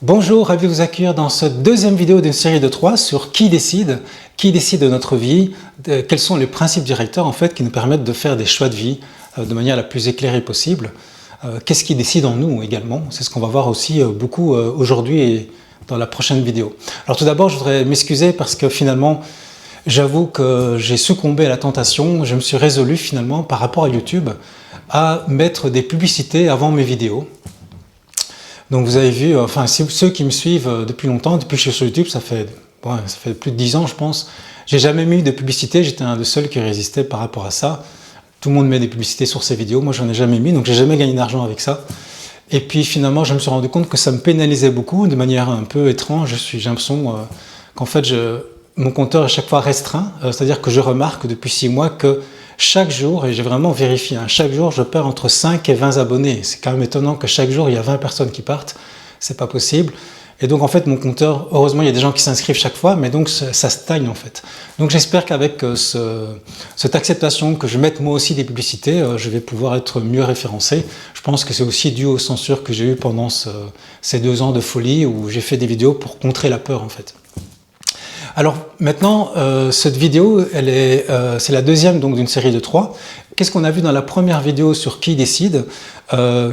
Bonjour, ravi de vous accueillir dans cette deuxième vidéo d'une série de 3 sur qui décide de notre vie, quels sont les principes directeurs en fait qui nous permettent de faire des choix de vie de manière la plus éclairée possible. Qu'est-ce qui décide en nous également? C'est ce qu'on va voir aussi beaucoup aujourd'hui et dans la prochaine vidéo. Alors tout d'abord, je voudrais m'excuser parce que finalement, j'avoue que j'ai succombé à la tentation, je me suis résolu finalement par rapport à YouTube à mettre des publicités avant mes vidéos. Donc vous avez vu, enfin ceux qui me suivent depuis longtemps, depuis que je suis sur YouTube, ça fait plus de 10 ans je pense, j'ai jamais mis de publicité, j'étais un des seuls qui résistait par rapport à ça. Tout le monde met des publicités sur ses vidéos, moi j'en ai jamais mis, donc j'ai jamais gagné d'argent avec ça. Et puis finalement je me suis rendu compte que ça me pénalisait beaucoup, de manière un peu étrange, j'ai l'impression qu'en fait mon compteur est à chaque fois restreint, c'est-à-dire que je remarque depuis 6 mois que chaque jour, et j'ai vraiment vérifié, chaque jour je perds entre 5 et 20 abonnés. C'est quand même étonnant que chaque jour il y a 20 personnes qui partent, c'est pas possible. Et donc en fait mon compteur, heureusement il y a des gens qui s'inscrivent chaque fois, mais donc ça stagne en fait. Donc j'espère qu'avec cette acceptation que je mette moi aussi des publicités, je vais pouvoir être mieux référencé. Je pense que c'est aussi dû aux censures que j'ai eues pendant ces 2 ans de folie où j'ai fait des vidéos pour contrer la peur en fait. Alors maintenant, cette vidéo, c'est la deuxième d'une série de 3. Qu'est-ce qu'on a vu dans la première vidéo sur qui décide? La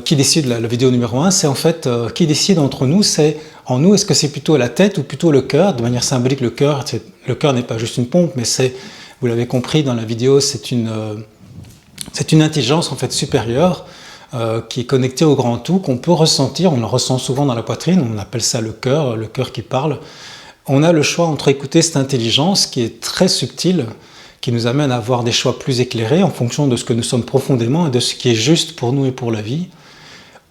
vidéo numéro 1, c'est en fait qui décide entre nous, c'est en nous, est-ce que c'est plutôt la tête ou plutôt le cœur? De manière symbolique, le cœur n'est pas juste une pompe, mais c'est, vous l'avez compris dans la vidéo, c'est une intelligence en fait supérieure qui est connectée au grand tout, qu'on peut ressentir, on le ressent souvent dans la poitrine, on appelle ça le cœur qui parle. On a le choix entre écouter cette intelligence qui est très subtile, qui nous amène à avoir des choix plus éclairés en fonction de ce que nous sommes profondément et de ce qui est juste pour nous et pour la vie,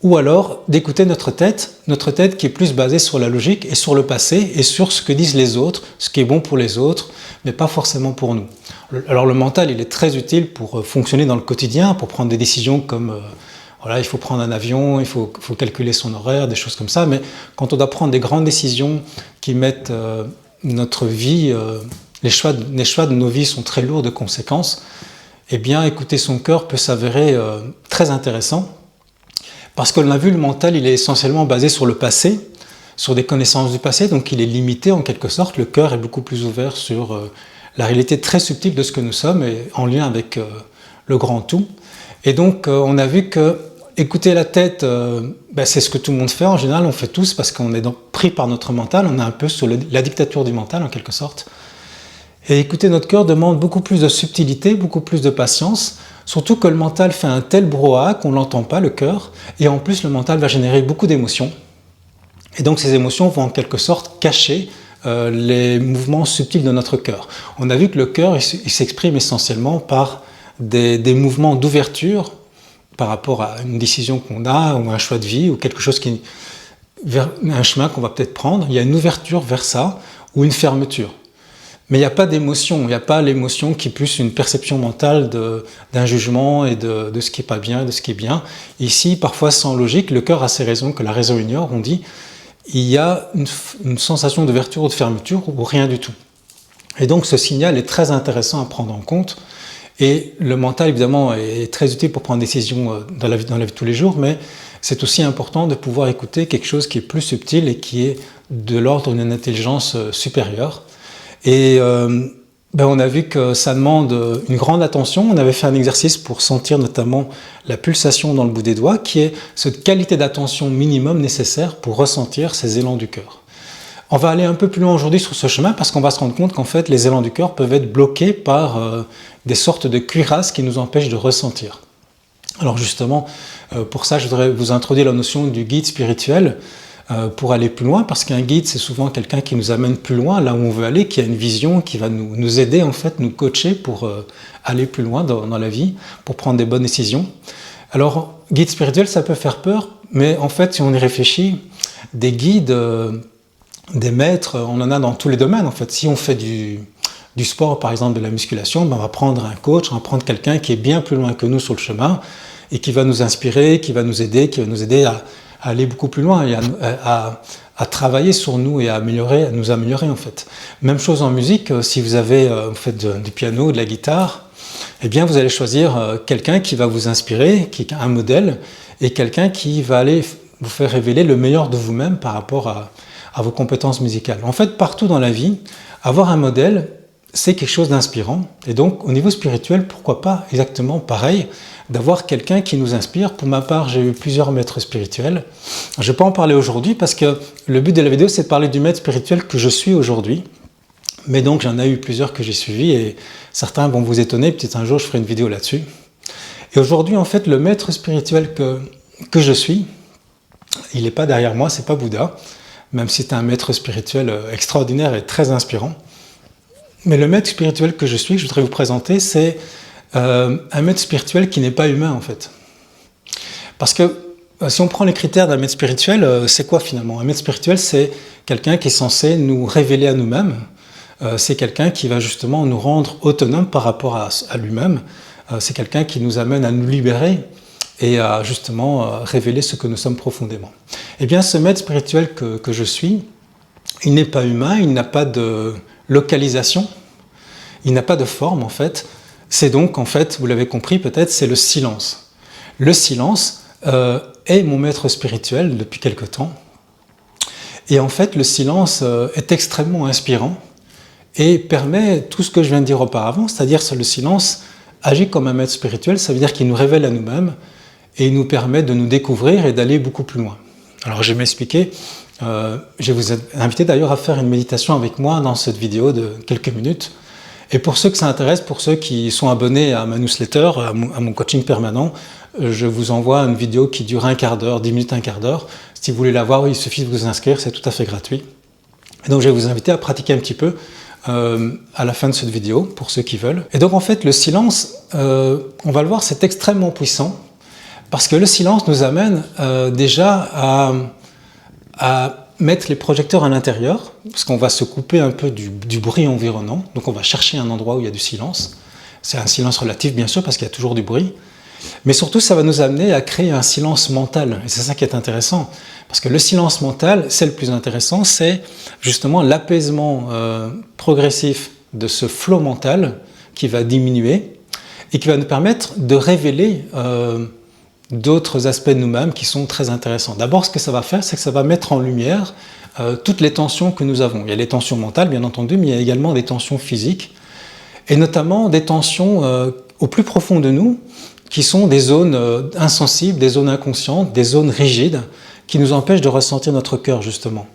ou alors d'écouter notre tête qui est plus basée sur la logique et sur le passé et sur ce que disent les autres, ce qui est bon pour les autres, mais pas forcément pour nous. Alors le mental, il est très utile pour fonctionner dans le quotidien, pour prendre des décisions comme voilà, il faut prendre un avion, il faut calculer son horaire, des choses comme ça, mais quand on doit prendre des grandes décisions qui mettent notre vie, les choix de nos vies sont très lourds de conséquences, eh bien écouter son cœur peut s'avérer très intéressant, parce que l'on a vu, le mental il est essentiellement basé sur le passé, sur des connaissances du passé, donc il est limité en quelque sorte. Le cœur est beaucoup plus ouvert sur la réalité très subtile de ce que nous sommes et en lien avec le grand tout. Et donc on a vu que écouter la tête, c'est ce que tout le monde fait en général, on fait tous parce qu'on est pris par notre mental, on est un peu sous la dictature du mental en quelque sorte. Et écouter notre cœur demande beaucoup plus de subtilité, beaucoup plus de patience, surtout que le mental fait un tel brouhaha qu'on ne l'entend pas, le cœur, et en plus le mental va générer beaucoup d'émotions. Et donc ces émotions vont en quelque sorte cacher les mouvements subtils de notre cœur. On a vu que le cœur il s'exprime essentiellement par des mouvements d'ouverture par rapport à une décision qu'on a, ou un choix de vie, ou quelque chose un chemin qu'on va peut-être prendre. Il y a une ouverture vers ça, ou une fermeture. Mais il n'y a pas d'émotion, il n'y a pas l'émotion qui est plus une perception mentale d'un jugement et de ce qui n'est pas bien, de ce qui est bien. Ici, parfois sans logique, le cœur a ses raisons que la raison ignore, on dit, il y a une sensation d'ouverture ou de fermeture, ou rien du tout. Et donc ce signal est très intéressant à prendre en compte. Et le mental, évidemment, est très utile pour prendre des décisions dans la vie de tous les jours, mais c'est aussi important de pouvoir écouter quelque chose qui est plus subtil et qui est de l'ordre d'une intelligence supérieure. Et on a vu que ça demande une grande attention. On avait fait un exercice pour sentir notamment la pulsation dans le bout des doigts, qui est cette qualité d'attention minimum nécessaire pour ressentir ces élans du cœur. On va aller un peu plus loin aujourd'hui sur ce chemin parce qu'on va se rendre compte qu'en fait les élans du cœur peuvent être bloqués par des sortes de cuirasses qui nous empêchent de ressentir. Alors justement, pour ça je voudrais vous introduire la notion du guide spirituel pour aller plus loin, parce qu'un guide c'est souvent quelqu'un qui nous amène plus loin, là où on veut aller, qui a une vision, qui va nous aider en fait, nous coacher pour aller plus loin dans la vie, pour prendre des bonnes décisions. Alors guide spirituel ça peut faire peur, mais en fait si on y réfléchit, des guides... des maîtres, on en a dans tous les domaines en fait. Si on fait du sport, par exemple de la musculation, on va prendre un coach, on va prendre quelqu'un qui est bien plus loin que nous sur le chemin et qui va nous inspirer, qui va nous aider à aller beaucoup plus loin et à travailler sur nous et à nous améliorer en fait. Même chose en musique, si vous faites du piano ou de la guitare, eh bien vous allez choisir quelqu'un qui va vous inspirer, qui est un modèle, et quelqu'un qui va aller vous fait révéler le meilleur de vous-même par rapport à vos compétences musicales. En fait, partout dans la vie, avoir un modèle, c'est quelque chose d'inspirant. Et donc, au niveau spirituel, pourquoi pas exactement pareil, d'avoir quelqu'un qui nous inspire. Pour ma part, j'ai eu plusieurs maîtres spirituels. Je ne vais pas en parler aujourd'hui parce que le but de la vidéo, c'est de parler du maître spirituel que je suis aujourd'hui. Mais donc, j'en ai eu plusieurs que j'ai suivis et certains vont vous étonner. Peut-être un jour, je ferai une vidéo là-dessus. Et aujourd'hui, en fait, le maître spirituel que je suis, il n'est pas derrière moi, c'est pas Bouddha, même si c'est un maître spirituel extraordinaire et très inspirant. Mais le maître spirituel que je suis, que je voudrais vous présenter, c'est un maître spirituel qui n'est pas humain, en fait. Parce que si on prend les critères d'un maître spirituel, c'est quoi finalement? Un maître spirituel, c'est quelqu'un qui est censé nous révéler à nous-mêmes. C'est quelqu'un qui va justement nous rendre autonomes par rapport à lui-même. C'est quelqu'un qui nous amène à nous libérer et à justement révéler ce que nous sommes profondément. Eh bien, ce maître spirituel que je suis, il n'est pas humain, il n'a pas de localisation, il n'a pas de forme en fait. C'est donc en fait, vous l'avez compris peut-être, c'est le silence. Le silence est mon maître spirituel depuis quelque temps. Et en fait, le silence est extrêmement inspirant et permet tout ce que je viens de dire auparavant, c'est-à-dire que le silence agit comme un maître spirituel, ça veut dire qu'il nous révèle à nous-mêmes et il nous permet de nous découvrir et d'aller beaucoup plus loin. Alors je vais m'expliquer, je vais vous inviter d'ailleurs à faire une méditation avec moi dans cette vidéo de quelques minutes. Et pour ceux que ça intéresse, pour ceux qui sont abonnés à ma newsletter, à mon coaching permanent, je vous envoie une vidéo qui dure un quart d'heure, 10 minutes, un quart d'heure. Si vous voulez la voir, il suffit de vous inscrire, c'est tout à fait gratuit. Et donc je vais vous inviter à pratiquer un petit peu à la fin de cette vidéo, pour ceux qui veulent. Et donc en fait, le silence, on va le voir, c'est extrêmement puissant, parce que le silence nous amène déjà à mettre les projecteurs à l'intérieur, parce qu'on va se couper un peu du bruit environnant, donc on va chercher un endroit où il y a du silence. C'est un silence relatif, bien sûr, parce qu'il y a toujours du bruit. Mais surtout, ça va nous amener à créer un silence mental. Et c'est ça qui est intéressant. Parce que le silence mental, c'est le plus intéressant, c'est justement l'apaisement progressif de ce flot mental qui va diminuer et qui va nous permettre de révéler d'autres aspects de nous-mêmes qui sont très intéressants. D'abord, ce que ça va faire, c'est que ça va mettre en lumière toutes les tensions que nous avons. Il y a les tensions mentales, bien entendu, mais il y a également des tensions physiques, et notamment des tensions au plus profond de nous, qui sont des zones insensibles, des zones inconscientes, des zones rigides, qui nous empêchent de ressentir notre cœur, justement.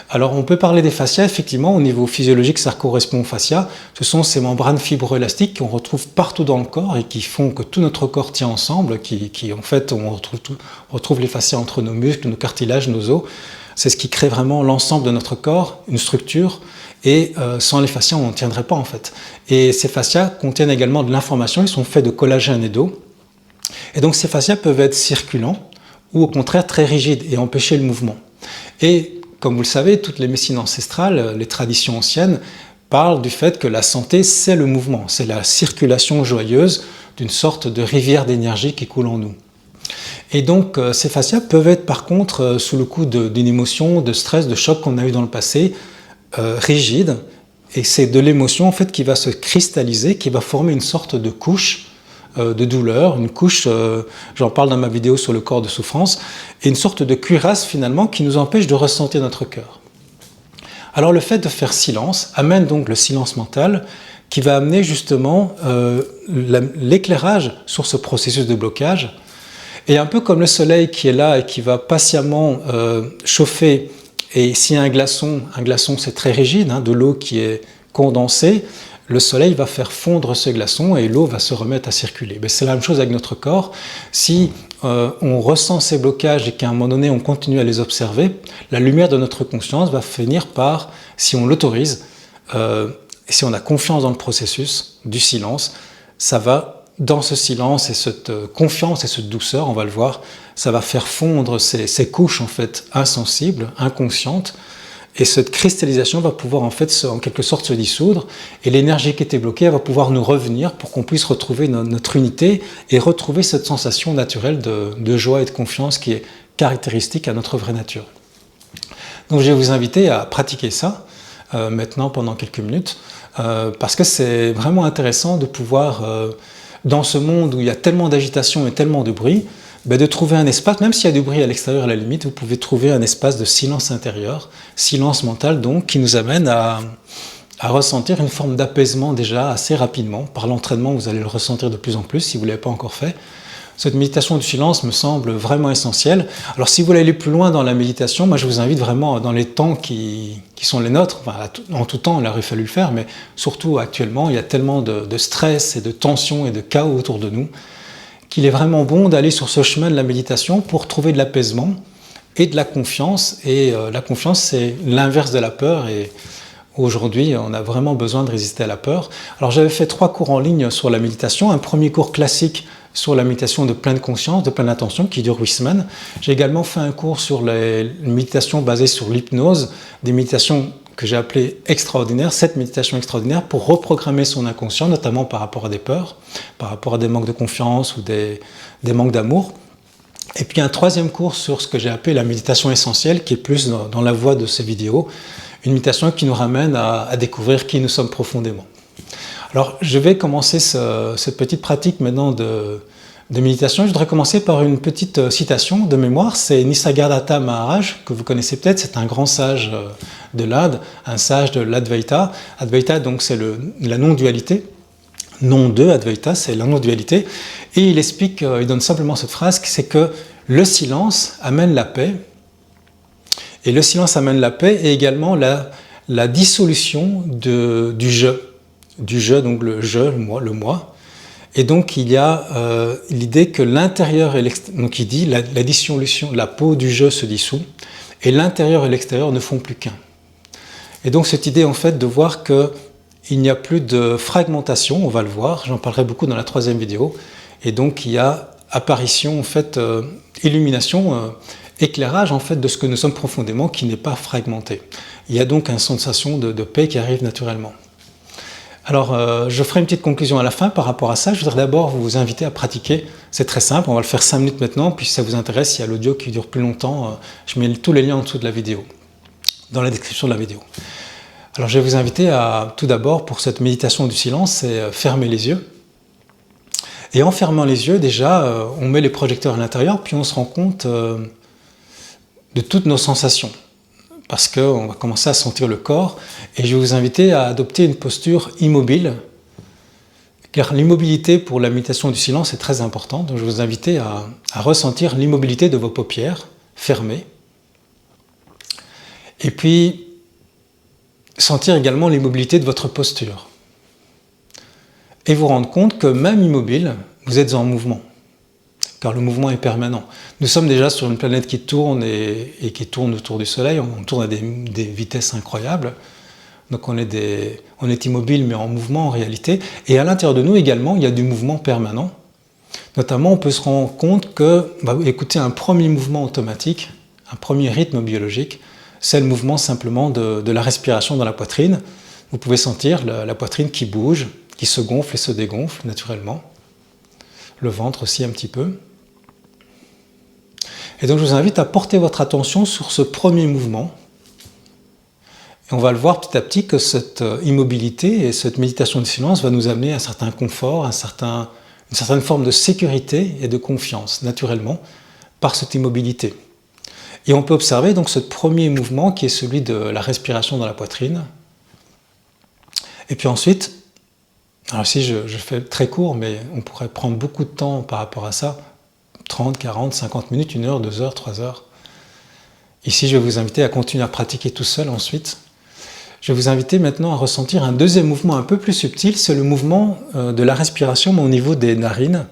Alors, on peut parler des fascias, effectivement, au niveau physiologique, ça correspond aux fascias. Ce sont ces membranes fibroélastiques qu'on retrouve partout dans le corps et qui font que tout notre corps tient ensemble, en fait, on retrouve les fascias entre nos muscles, nos cartilages, nos os. C'est ce qui crée vraiment l'ensemble de notre corps, une structure, et sans les fascias, on ne tiendrait pas, en fait. Et ces fascias contiennent également de l'information, ils sont faits de collagène et d'eau. Et donc ces fascias peuvent être circulants ou au contraire très rigides et empêcher le mouvement. Et comme vous le savez, toutes les médecines ancestrales, les traditions anciennes, parlent du fait que la santé, c'est le mouvement, c'est la circulation joyeuse d'une sorte de rivière d'énergie qui coule en nous. Et donc ces fascias peuvent être par contre sous le coup d'une émotion, de stress, de choc qu'on a eu dans le passé, rigide, et c'est de l'émotion en fait qui va se cristalliser, qui va former une sorte de couche de douleur, une couche, j'en parle dans ma vidéo sur le corps de souffrance, et une sorte de cuirasse finalement qui nous empêche de ressentir notre cœur. Alors le fait de faire silence amène donc le silence mental qui va amener justement l'éclairage sur ce processus de blocage. Et un peu comme le soleil qui est là et qui va patiemment chauffer, et s'il y a un glaçon c'est très rigide, hein, de l'eau qui est condensée, le soleil va faire fondre ce glaçon et l'eau va se remettre à circuler. C'est la même chose avec notre corps. Si on ressent ces blocages et qu'à un moment donné on continue à les observer, la lumière de notre conscience va finir par, si on l'autorise, si on a confiance dans le processus du silence, ça va, dans ce silence et cette confiance et cette douceur, on va le voir, ça va faire fondre ces couches en fait insensibles, inconscientes. Et cette cristallisation va pouvoir en fait en quelque sorte se dissoudre et l'énergie qui était bloquée va pouvoir nous revenir pour qu'on puisse retrouver notre unité et retrouver cette sensation naturelle de joie et de confiance qui est caractéristique à notre vraie nature. Donc je vais vous inviter à pratiquer ça maintenant pendant quelques minutes parce que c'est vraiment intéressant de pouvoir, dans ce monde où il y a tellement d'agitation et tellement de bruit, de trouver un espace, même s'il y a du bruit à l'extérieur à la limite, vous pouvez trouver un espace de silence intérieur, silence mental donc, qui nous amène à ressentir une forme d'apaisement déjà assez rapidement. Par l'entraînement, vous allez le ressentir de plus en plus si vous ne l'avez pas encore fait. Cette méditation du silence me semble vraiment essentielle. Alors si vous voulez aller plus loin dans la méditation, moi je vous invite vraiment dans les temps qui sont les nôtres, enfin, en tout temps il aurait fallu le faire, mais surtout actuellement il y a tellement de stress et de tension et de chaos autour de nous qu'il est vraiment bon d'aller sur ce chemin de la méditation pour trouver de l'apaisement et de la confiance. Et la confiance c'est l'inverse de la peur et aujourd'hui, on a vraiment besoin de résister à la peur. Alors j'avais fait 3 cours en ligne sur la méditation. Un premier cours classique sur la méditation de pleine conscience, de pleine attention, qui dure 8 semaines. J'ai également fait un cours sur les méditations basées sur l'hypnose, des méditations que j'ai appelées extraordinaires, 7 méditations extraordinaires pour reprogrammer son inconscient, notamment par rapport à des peurs, par rapport à des manques de confiance ou des manques d'amour. Et puis un 3e cours sur ce que j'ai appelé la méditation essentielle, qui est plus dans la voie de ces vidéos, une méditation qui nous ramène à découvrir qui nous sommes profondément. Alors, je vais commencer cette petite pratique maintenant de méditation. Je voudrais commencer par une petite citation de mémoire. C'est Nisargadatta Maharaj, que vous connaissez peut-être. C'est un grand sage de l'Inde, un sage de l'Advaita. Advaita, donc, c'est la non-dualité. Non de Advaita, c'est la non-dualité. Et il explique, il donne simplement cette phrase, c'est que le silence amène la paix. Et le silence amène la paix et également la dissolution du je. Du je, donc le je, le moi. Et donc il y a l'idée que l'intérieur et l'extérieur, donc il dit la dissolution, la peau du je se dissout et l'intérieur et l'extérieur ne font plus qu'un. Et donc cette idée en fait de voir qu'il n'y a plus de fragmentation, on va le voir, j'en parlerai beaucoup dans la 3e vidéo, et donc il y a apparition en fait, illumination, éclairage en fait de ce que nous sommes profondément qui n'est pas fragmenté. Il y a donc une sensation de paix qui arrive naturellement. Alors, je ferai une petite conclusion à la fin par rapport à ça. Je voudrais d'abord vous inviter à pratiquer. C'est très simple, on va le faire 5 minutes maintenant, puis si ça vous intéresse, il y a l'audio qui dure plus longtemps. Je mets tous les liens en dessous de la vidéo, dans la description de la vidéo. Alors, je vais vous inviter à, tout d'abord, pour cette méditation du silence, c'est fermer les yeux. Et en fermant les yeux, déjà, on met les projecteurs à l'intérieur, puis on se rend compte de toutes nos sensations. Parce qu'on va commencer à sentir le corps, et je vais vous inviter à adopter une posture immobile, car l'immobilité pour la méditation du silence est très importante, donc je vais vous inviter à ressentir l'immobilité de vos paupières fermées, et puis sentir également l'immobilité de votre posture, et vous rendre compte que même immobile, vous êtes en mouvement. Car le mouvement est permanent. Nous sommes déjà sur une planète qui tourne et qui tourne autour du Soleil, on tourne à des vitesses incroyables, donc on est immobile mais en mouvement en réalité, et à l'intérieur de nous également il y a du mouvement permanent. Notamment on peut se rendre compte que, écoutez, un premier mouvement automatique, un premier rythme biologique, c'est le mouvement simplement de la respiration dans la poitrine. Vous pouvez sentir la poitrine qui bouge, qui se gonfle et se dégonfle naturellement, le ventre aussi un petit peu. Et donc je vous invite à porter votre attention sur ce premier mouvement. Et on va le voir petit à petit que cette immobilité et cette méditation du silence va nous amener à un certain confort, une certaine forme de sécurité et de confiance, naturellement, par cette immobilité. Et on peut observer donc ce premier mouvement qui est celui de la respiration dans la poitrine. Et puis ensuite, alors ici je fais très court, mais on pourrait prendre beaucoup de temps par rapport à ça, 30, 40, 50 minutes, 1 heure, 2 heures, 3 heures. Ici, je vais vous inviter à continuer à pratiquer tout seul ensuite. Je vais vous inviter maintenant à ressentir un deuxième mouvement un peu plus subtil, c'est le mouvement de la respiration, mais au niveau des narines,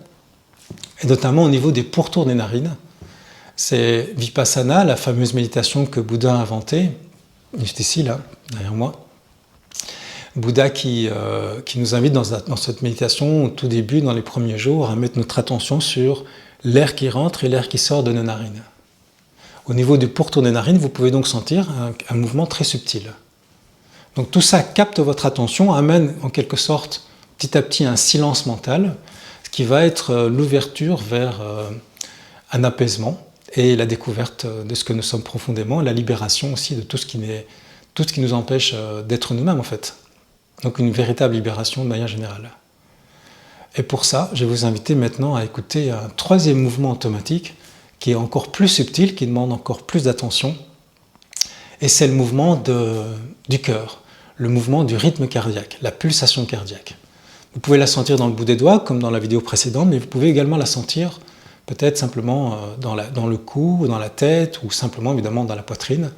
et notamment au niveau des pourtours des narines. C'est Vipassana, la fameuse méditation que Bouddha a inventée, juste ici, là, derrière moi. Bouddha qui nous invite dans cette méditation, au tout début, dans les premiers jours, à mettre notre attention sur l'air qui rentre et l'air qui sort de nos narines. Au niveau du pourtour des narines, vous pouvez donc sentir un mouvement très subtil. Donc tout ça capte votre attention, amène en quelque sorte petit à petit un silence mental, ce qui va être l'ouverture vers un apaisement et la découverte de ce que nous sommes profondément, la libération aussi de tout ce qui nous empêche d'être nous-mêmes en fait. Donc une véritable libération de manière générale. Et pour ça, je vais vous inviter maintenant à écouter un troisième mouvement automatique qui est encore plus subtil, qui demande encore plus d'attention. Et c'est le mouvement du cœur, le mouvement du rythme cardiaque, la pulsation cardiaque. Vous pouvez la sentir dans le bout des doigts, comme dans la vidéo précédente, mais vous pouvez également la sentir peut-être simplement dans le cou, ou dans la tête, ou simplement évidemment dans la poitrine.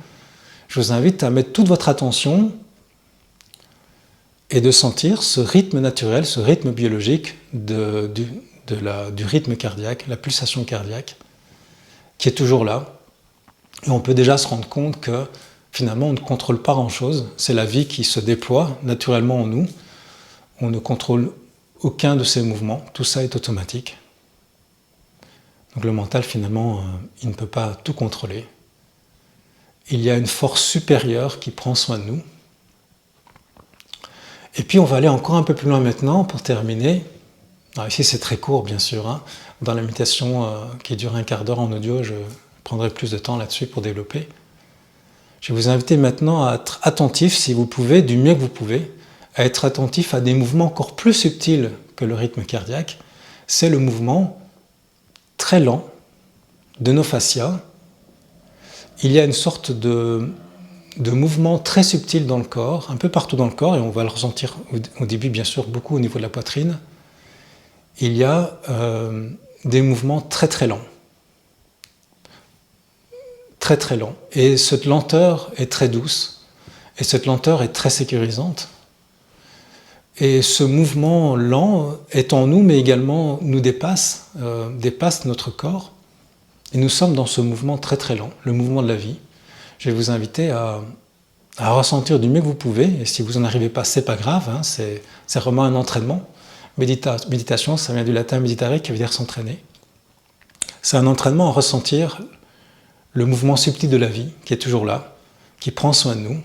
Je vous invite à mettre toute votre attention et de sentir ce rythme naturel, ce rythme biologique du rythme cardiaque, la pulsation cardiaque, qui est toujours là. Et on peut déjà se rendre compte que finalement on ne contrôle pas grand-chose, c'est la vie qui se déploie naturellement en nous, on ne contrôle aucun de ces mouvements, tout ça est automatique. Donc le mental finalement, il ne peut pas tout contrôler. Il y a une force supérieure qui prend soin de nous. Et puis on va aller encore un peu plus loin maintenant pour terminer. Alors ici c'est très court bien sûr, hein. Dans la méditation qui dure un quart d'heure en audio, je prendrai plus de temps là-dessus pour développer. Je vais vous inviter maintenant à être attentif, si vous pouvez, du mieux que vous pouvez, à être attentif à des mouvements encore plus subtils que le rythme cardiaque. C'est le mouvement très lent de nos fascias. Il y a une sorte de mouvement très subtil dans le corps, un peu partout dans le corps, et on va le ressentir au début bien sûr beaucoup au niveau de la poitrine. Il y a des mouvements très très lents. Très très lent. Et cette lenteur est très douce, et cette lenteur est très sécurisante. Et ce mouvement lent est en nous, mais également nous dépasse notre corps. Et nous sommes dans ce mouvement très très lent, le mouvement de la vie. Je vais vous inviter à ressentir du mieux que vous pouvez, et si vous n'en arrivez pas, c'est pas grave, hein, c'est vraiment un entraînement. Méditation, ça vient du latin meditare, qui veut dire s'entraîner. C'est un entraînement à ressentir le mouvement subtil de la vie, qui est toujours là, qui prend soin de nous.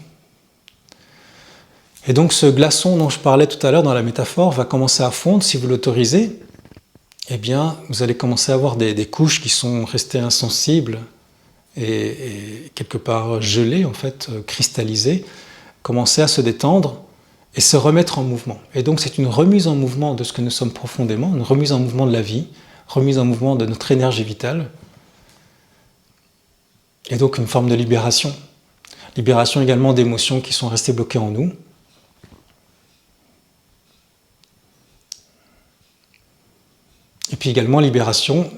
Et donc ce glaçon dont je parlais tout à l'heure dans la métaphore va commencer à fondre, si vous l'autorisez. Eh bien, vous allez commencer à avoir des couches qui sont restées insensibles et quelque part gelées, en fait, cristallisées, commencer à se détendre et se remettre en mouvement. Et donc c'est une remise en mouvement de ce que nous sommes profondément, une remise en mouvement de la vie, remise en mouvement de notre énergie vitale, et donc une forme de libération. Libération également d'émotions qui sont restées bloquées en nous. Et puis également libération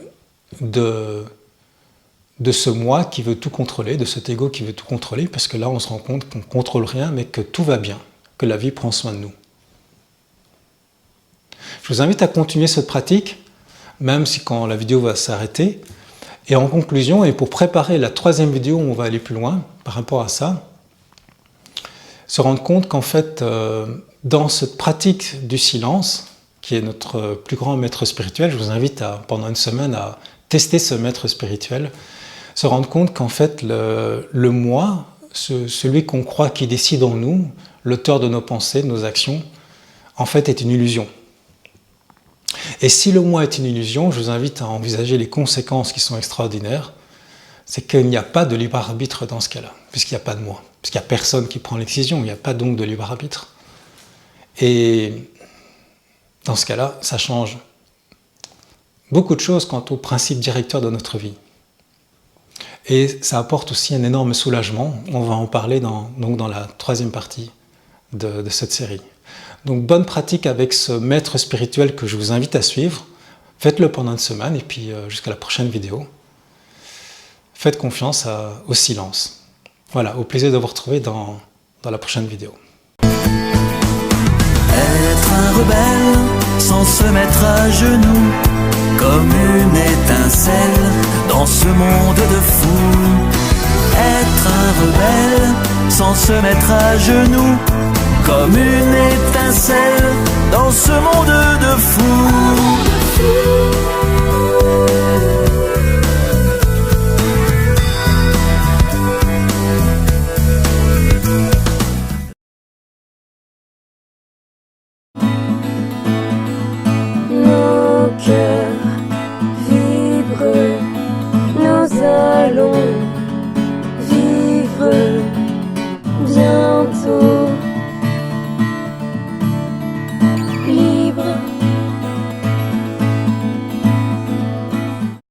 de ce moi qui veut tout contrôler, de cet ego qui veut tout contrôler, parce que là on se rend compte qu'on ne contrôle rien, mais que tout va bien, que la vie prend soin de nous. Je vous invite à continuer cette pratique, même si quand la vidéo va s'arrêter. Et en conclusion, et pour préparer la troisième vidéo où on va aller plus loin par rapport à ça, se rendre compte qu'en fait, dans cette pratique du silence, qui est notre plus grand maître spirituel, je vous invite pendant une semaine à tester ce maître spirituel, se rendre compte qu'en fait, le moi, celui qu'on croit qui décide en nous, l'auteur de nos pensées, de nos actions, en fait est une illusion. Et si le moi est une illusion, je vous invite à envisager les conséquences qui sont extraordinaires. C'est qu'il n'y a pas de libre arbitre dans ce cas-là, puisqu'il n'y a pas de moi, puisqu'il n'y a personne qui prend les décisions, il n'y a pas donc de libre arbitre. Et dans ce cas-là, ça change beaucoup de choses quant au principe directeur de notre vie. Et ça apporte aussi un énorme soulagement. On va en parler dans la troisième partie de cette série. Donc bonne pratique avec ce maître spirituel que je vous invite à suivre. Faites-le pendant une semaine et puis jusqu'à la prochaine vidéo. Faites confiance au silence. Voilà, au plaisir de vous retrouver dans la prochaine vidéo. Être un rebelle sans se mettre à genoux, comme une étincelle dans ce monde de fous. Être un rebelle sans se mettre à genoux, comme une étincelle dans ce monde de fous.